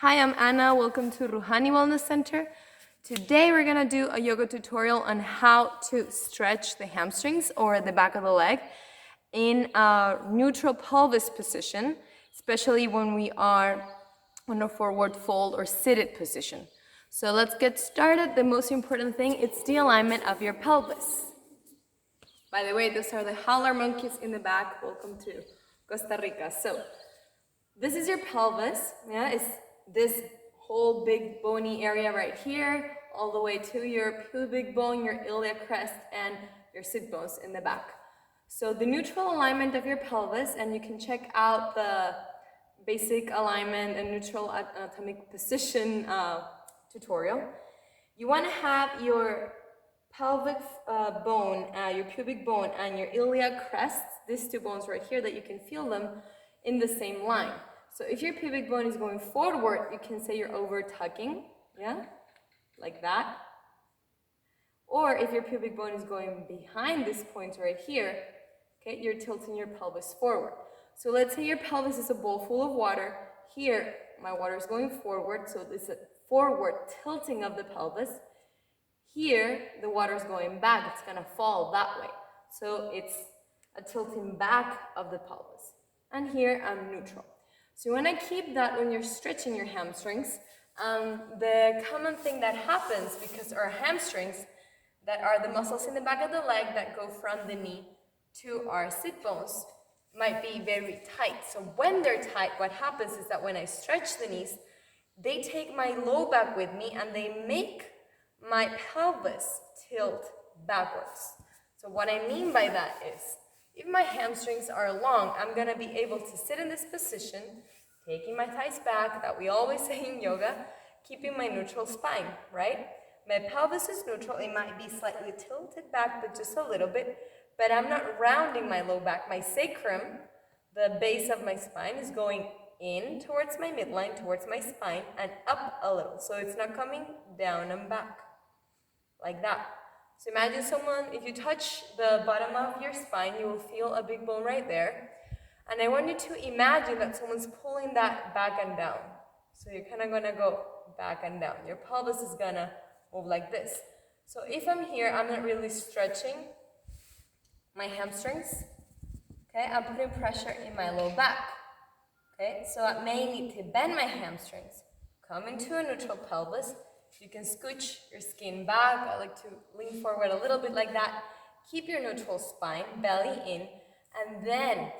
Hi, I'm Anna. Welcome to Ruhani Wellness Center. Today we're gonna do a yoga tutorial on how to stretch the hamstrings or the back of the leg in a neutral pelvis position, especially when we are on a forward fold or seated position. So let's get started. The most important thing is the alignment of your pelvis. By the way, those are the howler monkeys in the back. Welcome to Costa Rica. So this is your pelvis, yeah, it's this whole big bony area right here, all the way to your pubic bone, your iliac crest, and your sit bones in the back. So the neutral alignment of your pelvis, and you can check out the basic alignment and neutral anatomic position tutorial. You want to have your pelvic bone, your pubic bone, and your iliac crest, these two bones right here that you can feel them in the same line. So if your pubic bone is going forward, you can say you're over tucking, yeah, like that. Or if your pubic bone is going behind this point right here, okay, you're tilting your pelvis forward. So let's say your pelvis is a bowl full of water. Here, my water is going forward, so it's a forward tilting of the pelvis. Here, the water is going back, it's gonna fall that way. So it's a tilting back of the pelvis. And here, I'm neutral. So you wanna keep that when you're stretching your hamstrings. The common thing that happens, because our hamstrings, that are the muscles in the back of the leg that go from the knee to our sit bones, might be very tight. So when they're tight, what happens is that when I stretch the knees, they take my low back with me and they make my pelvis tilt backwards. So what I mean by that is, if my hamstrings are long, I'm gonna be able to sit in this position, taking my thighs back, that we always say in yoga, keeping my neutral spine, right? My pelvis is neutral, it might be slightly tilted back, but just a little bit, but I'm not rounding my low back. My sacrum, the base of my spine, is going in towards my midline, towards my spine, and up a little. So it's not coming down and back, like that. So imagine someone, if you touch the bottom of your spine, you will feel a big bone right there. And I want you to imagine that someone's pulling that back and down. So you're kind of gonna go back and down. Your pelvis is gonna move like this. So if I'm here, I'm not really stretching my hamstrings. Okay, I'm putting pressure in my low back. Okay, so I may need to bend my hamstrings, come into a neutral pelvis. You can scooch your skin back. I like to lean forward a little bit like that. Keep your neutral spine, belly in, and then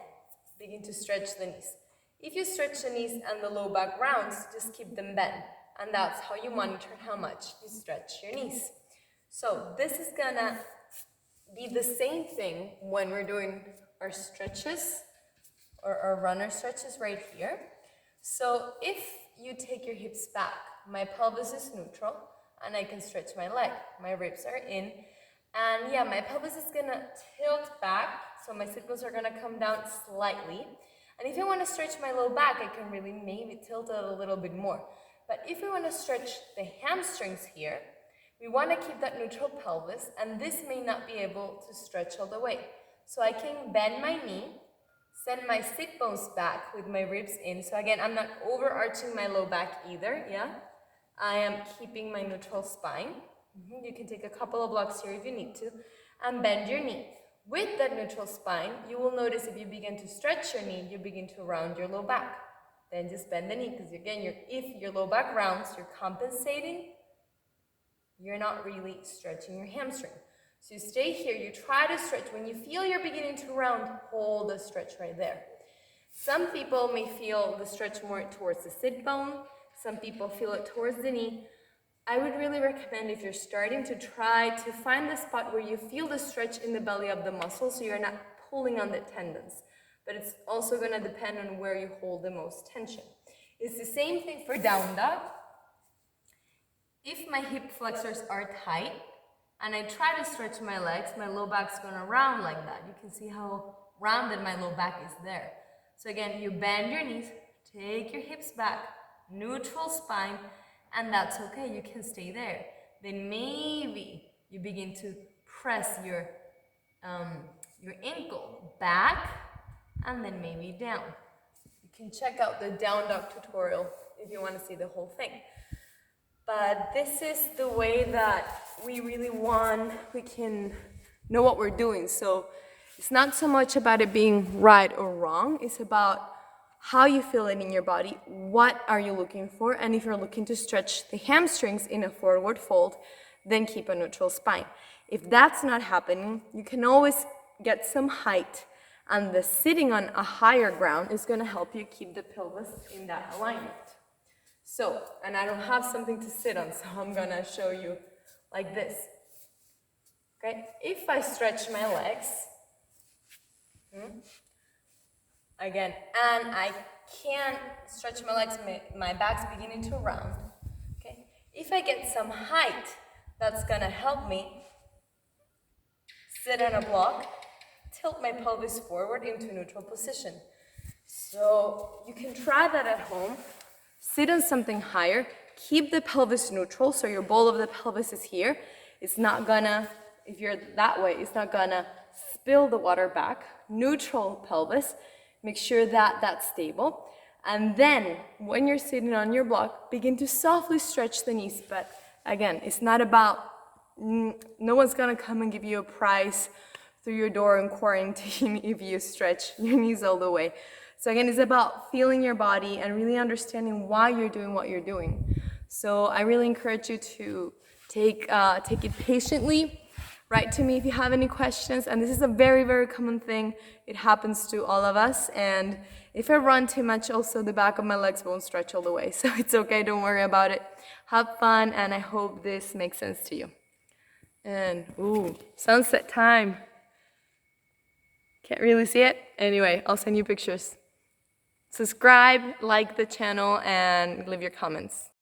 begin to stretch the knees. If you stretch the knees and the low back rounds, just keep them bent. And that's how you monitor how much you stretch your knees. So this is gonna be the same thing when we're doing our stretches or our runner stretches right here. So if you take your hips back, my pelvis is neutral and I can stretch my leg. My ribs are in. And yeah, my pelvis is gonna tilt back, so my sit bones are gonna come down slightly. And if I wanna stretch my low back, I can really maybe tilt it a little bit more. But if we wanna stretch the hamstrings here, we wanna keep that neutral pelvis, and this may not be able to stretch all the way. So I can bend my knee, send my sit bones back with my ribs in. So again, I'm not overarching my low back either, yeah? I am keeping my neutral spine. You can take a couple of blocks here if you need to, and bend your knee. With that neutral spine, you will notice if you begin to stretch your knee, you begin to round your low back. Then just bend the knee, because again, if your low back rounds, you're compensating, you're not really stretching your hamstring. So you stay here, you try to stretch. When you feel you're beginning to round, hold the stretch right there. Some people may feel the stretch more towards the sit bone. Some people feel it towards the knee. I would really recommend, if you're starting, to try to find the spot where you feel the stretch in the belly of the muscle, so you're not pulling on the tendons. But it's also going to depend on where you hold the most tension. It's the same thing for down dog. If my hip flexors are tight and I try to stretch my legs, my low back's going to round like that. You can see how rounded my low back is there. So again, you bend your knees, take your hips back, neutral spine, and that's okay, you can stay there. Then maybe you begin to press your ankle back, and then maybe down. You can check out the down dog tutorial if you want to see the whole thing. But this is the way that we can know what we're doing. So it's not so much about it being right or wrong, it's about how you feel it in your body, what are you looking for, and if you're looking to stretch the hamstrings in a forward fold, then keep a neutral spine. If that's not happening, you can always get some height, and the sitting on a higher ground is going to help you keep the pelvis in that alignment. So, and I don't have something to sit on, so I'm going to show you like this. Okay, if I stretch my legs, again, and I can't stretch my legs, my back's beginning to round. Okay, if I get some height, that's gonna help me sit on a block, tilt my pelvis forward into neutral position. So you can try that at home. Sit on something higher, keep the pelvis neutral, so your bowl of the pelvis is here. It's not gonna, if you're that way, it's not gonna spill the water back. Neutral pelvis, make sure that that's stable. And then, when you're sitting on your block, begin to softly stretch the knees. But again, it's not about, no one's gonna come and give you a prize through your door in quarantine if you stretch your knees all the way. So again, it's about feeling your body and really understanding why you're doing what you're doing. So I really encourage you to take it patiently. Write to me if you have any questions. And this is a very, very common thing. It happens to all of us. And if I run too much, also the back of my legs won't stretch all the way. So it's okay, don't worry about it. Have fun, and I hope this makes sense to you. And, ooh, sunset time. Can't really see it? Anyway, I'll send you pictures. Subscribe, like the channel, and leave your comments.